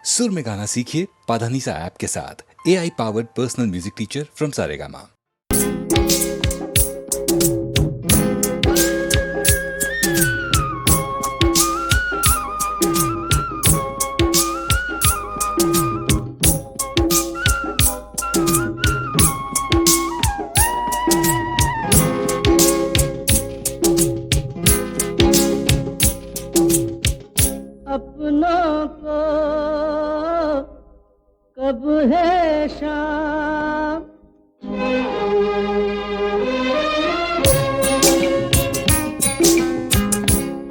सुर में गाना सीखिए पाधानीसा ऐप के साथ। AI powered personal music teacher from Saregama. अपनों को कब है शाम,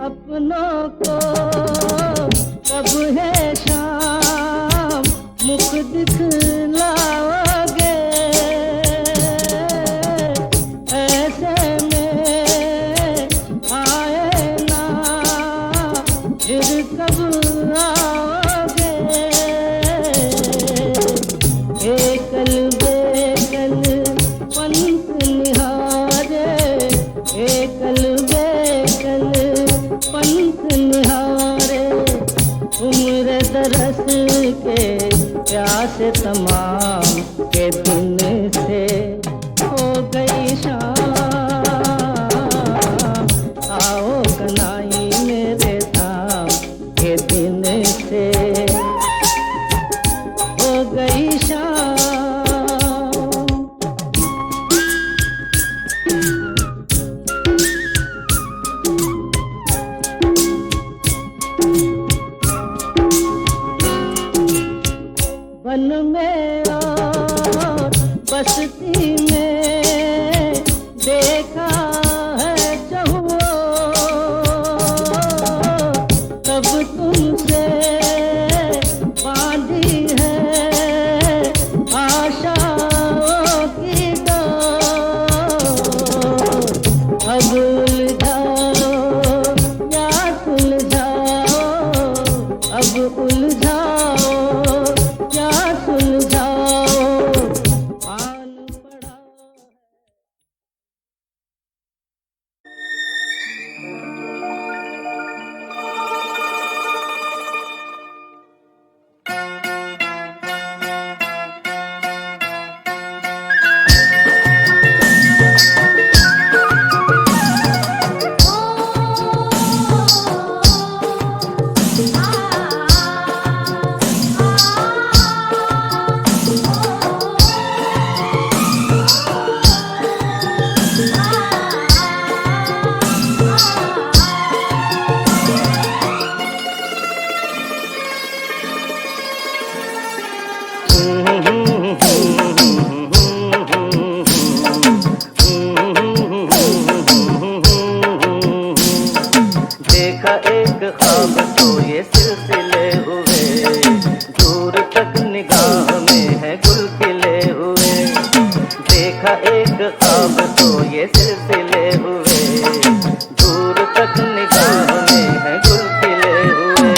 अपनों को कब है शाम, मुख दिखलाओगे ऐसे में आए ना फिर कब आओगे। एकल बेकल पंथ निहारे, एकल बेकल पंथ निहारे, उम्र दरस के प्यास तमाम के दिन से हो गई शाम। आओ कनाई मेरे धाम के दिन से हो गई शाम। वन में और बस्ती में देखा है चहुओ, तब तुमसे बांधी है आशाओं की डोर। अब उलझाओ या सुलझाओ, अब उलझाओ या सुलझाओ, आन पड़ा है। देखा एक ख्वाब तो ये सिलसिले हुए, दूर तक निगाह में है गुल खिले हुए। देखा एक ख्वाब तो ये सिलसिले हुए, दूर तक निगाह में है गुल खिले हुए।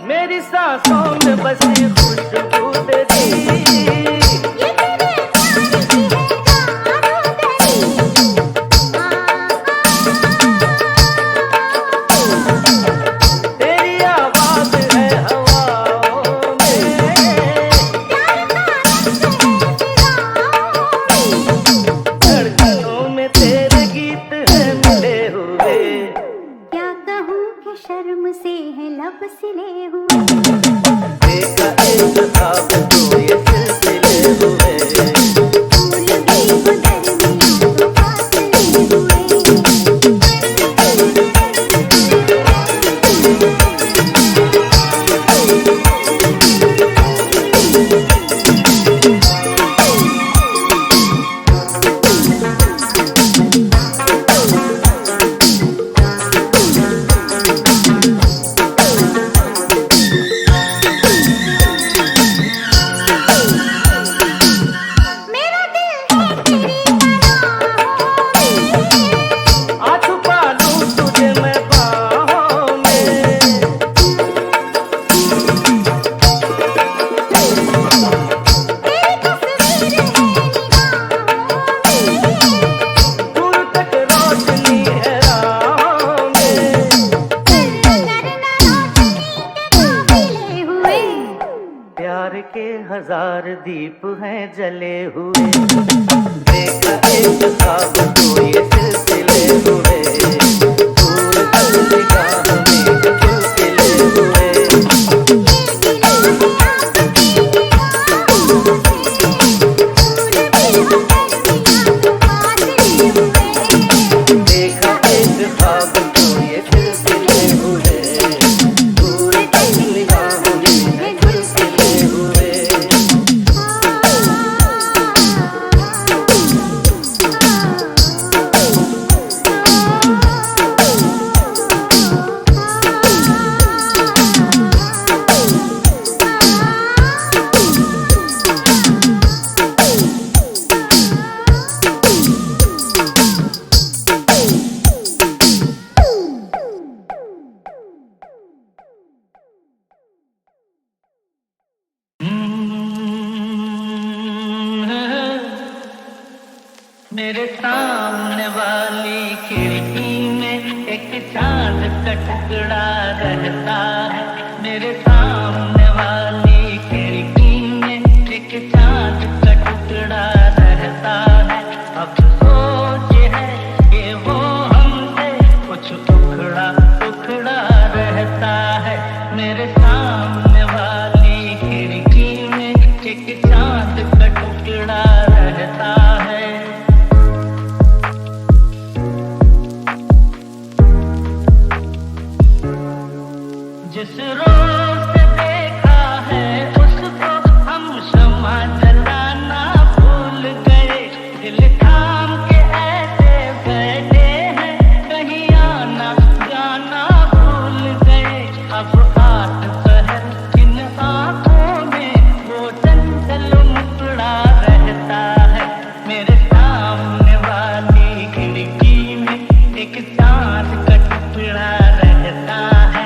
मेरी सांसों में बसी खुशबू तेरी, तेरी आवाज है हवाओं में, धड़कनों में तेरे गीत है मिले हुए। क्या कहूँ कि शर्म से है लब सिले हुए। देखा एक ख्वाब तो ये सिलसिले हुए, भूल गई वो दरमियाँ तो फासले हुए। प्यार के हजार दीप हैं जले हुए। देखा एक ख्वाब तो ये सिलसिले हुए, दूर तक निगाह में फूल खिले हुए। देखा एक ख्वाब तो ये सिलसिले हुए, दूर तक निगाह में फूल खिले हुए। मेरे सामने वाली खिड़की में एक चांद का टुकड़ा रहता है। मेरे सामने वाली खिड़की में एक चांद का टुकड़ा रहता है। अब सोच है कि वो हमसे कुछ उखड़ा उखड़ा रहता है। मेरे सामने वाली खिड़की में एक चांद का टुकड़ा रहता है। जिस रोज से देखा है उसको हम शम्मा जलाना भूल गए। दिल थाम के ऐसे बैठे हैं, कहीं आना जाना भूल गए। अब आठ पहर इन आँखों में वो चंचल मुकड़ा रहता है। मेरे सामने वाली खिड़की में एक चांद का टुकड़ा रहता है।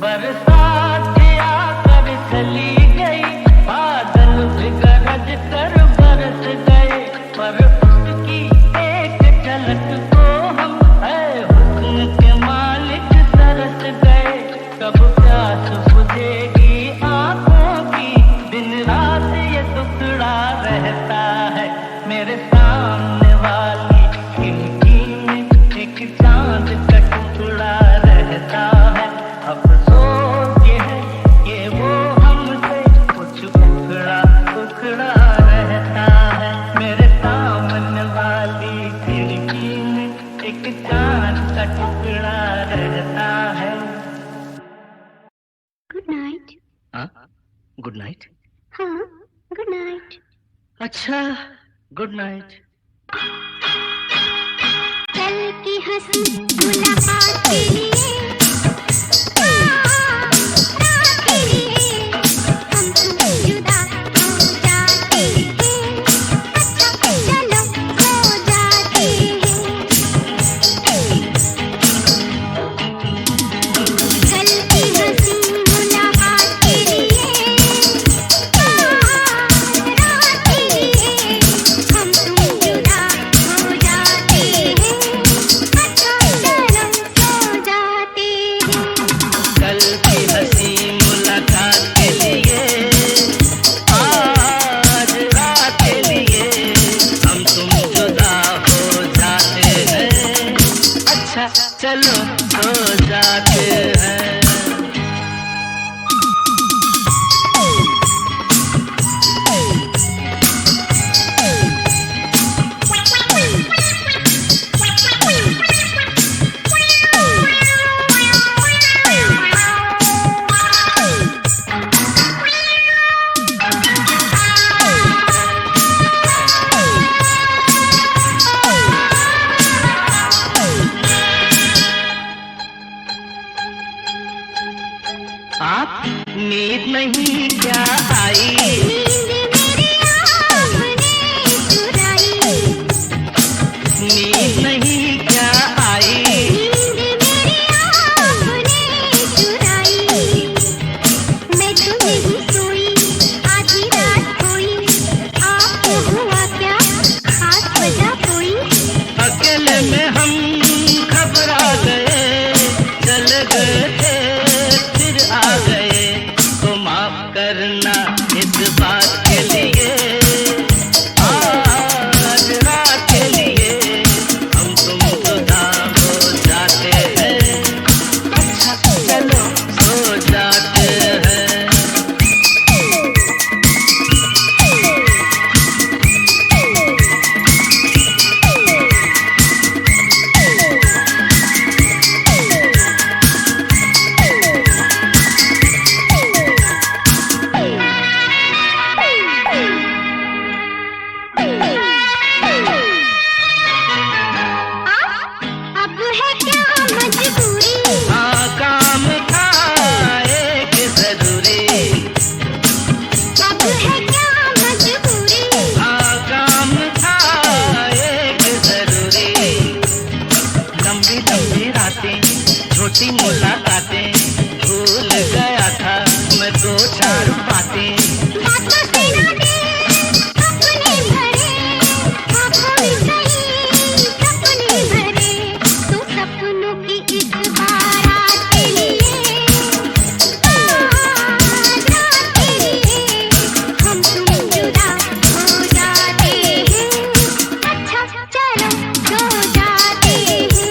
बरसात आकर चली गई, बादल भी गरज कर बरस गए। पर उसकी एक झलक को हम है हुस्न के मालिक तरस गए। कब प्यास बुझेगी आंखों की, दिन रात ये टुकड़ा रहता है। मेरे सामने वाली खिड़की में एक चांद का टुकड़ा रहता है। अफसोस ये है कि वो हमसे कुछ उखड़ा उखड़ा रहता है। मेरे सामने वाली खिड़की में एक चांद का टुकड़ा रहता है। Good night. हाँ, गुड नाइट। हाँ, गुड नाइट। अच्छा, गुड नाइट। कल की हंसी मुलाकात के लिए चलो सो जाते हैं। आप नींद नहीं क्या आई? नींद नहीं क्या आई? मैं तो नहीं सोई, आधी रात कोई आपको हुआ क्या, खास वजह कोई? अकेले में हम घबरा गए, चले गए थे फिर आ गए, तो माफ करना इस बात के लिए, आज रात के लिए हम तुम जुदा हो जाते हैं, अच्छा चलो सो जाते हैं। अब है क्या मजबूरी, हाँ काम था एक जरूरी, अब है क्या मजबूरी, हाँ काम था एक जरूरी, लंबी लंबी रातें छोटी मुलाकातें, भूल गया था मैं दो चार बातें, बातों से ना दे अपने भरे, आँखों में सही सपने भरे, तू सपनों की इस बारात के लिए, आज रात के लिए हम तुम जुदा हो जाते हैं, अच्छा चलो सो जाते हैं।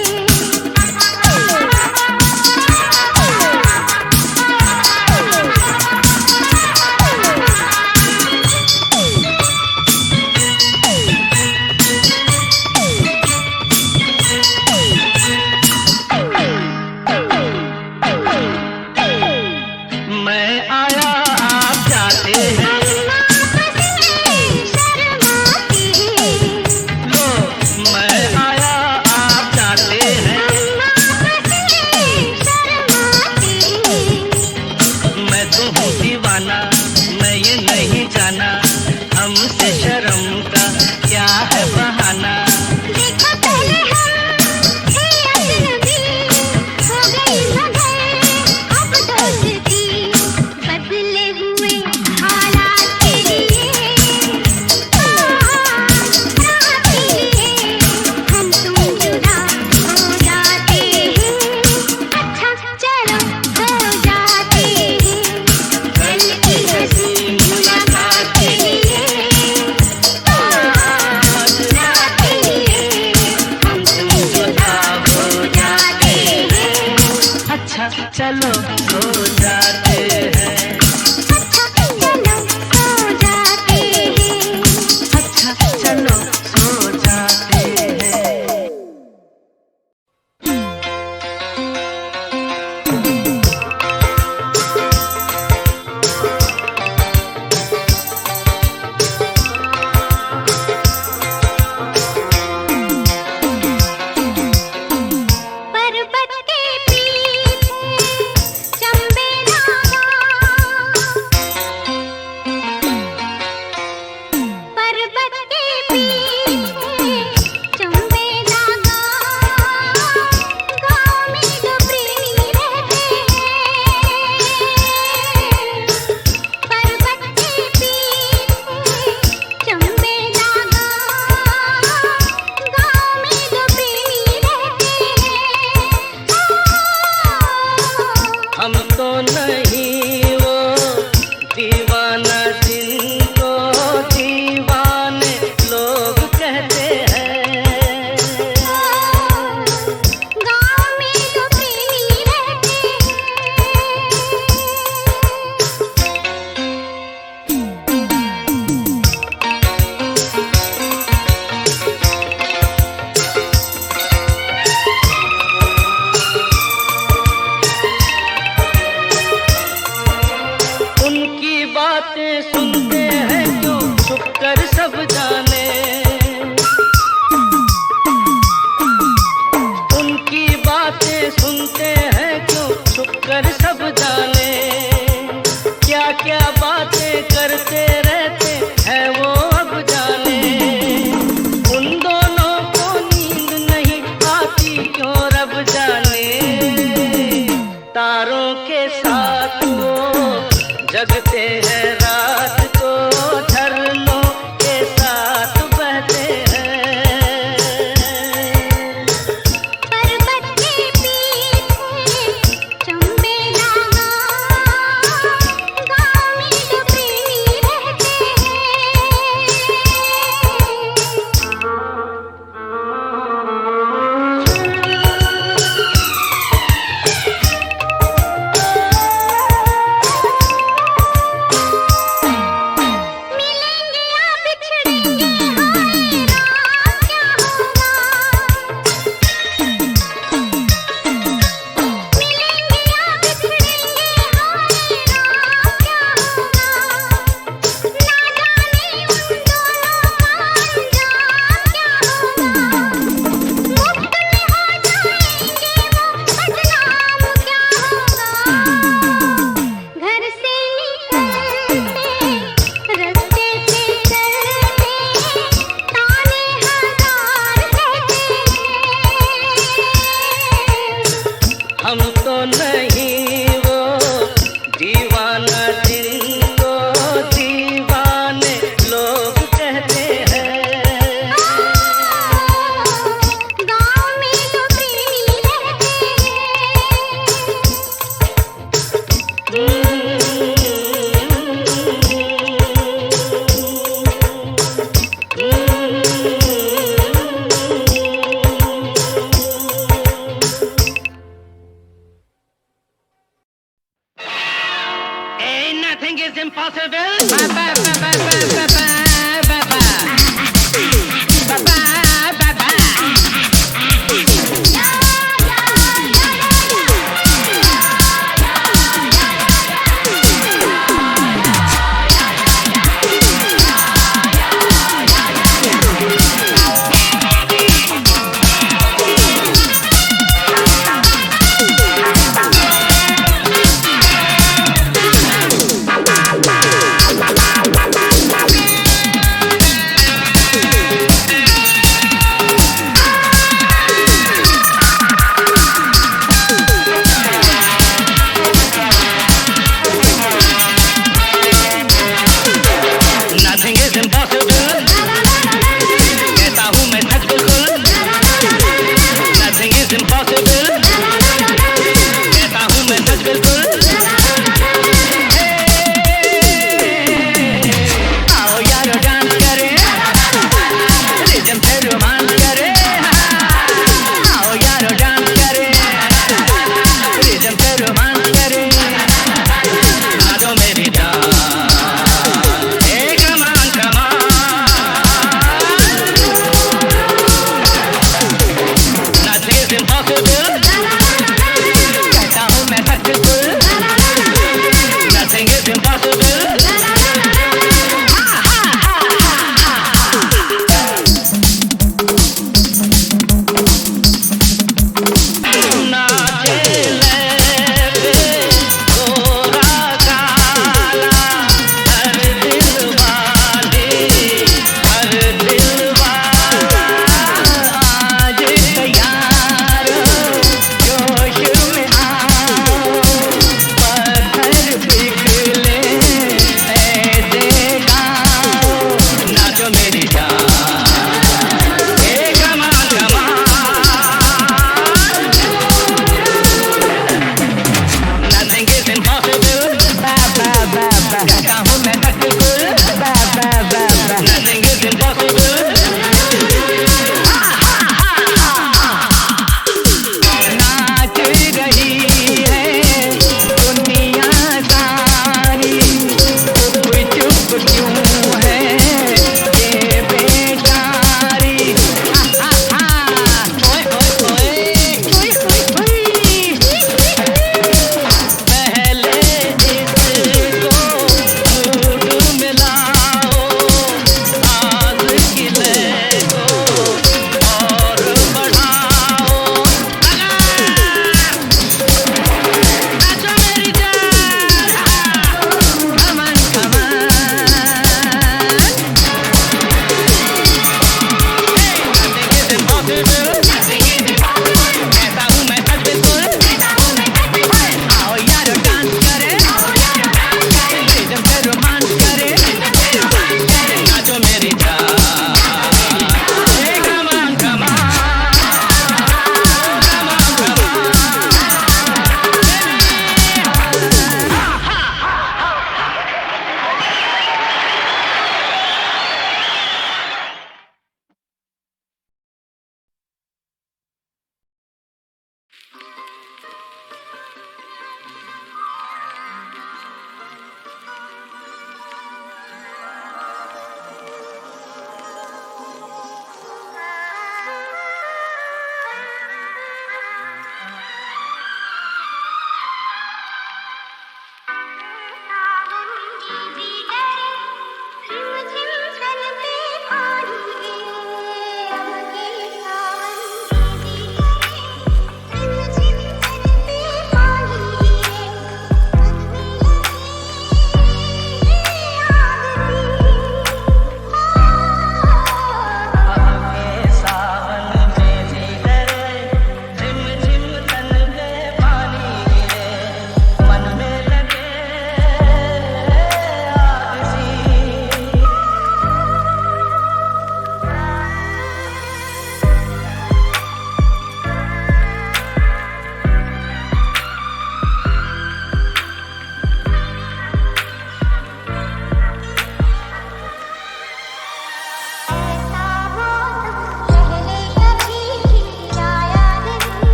पासे दे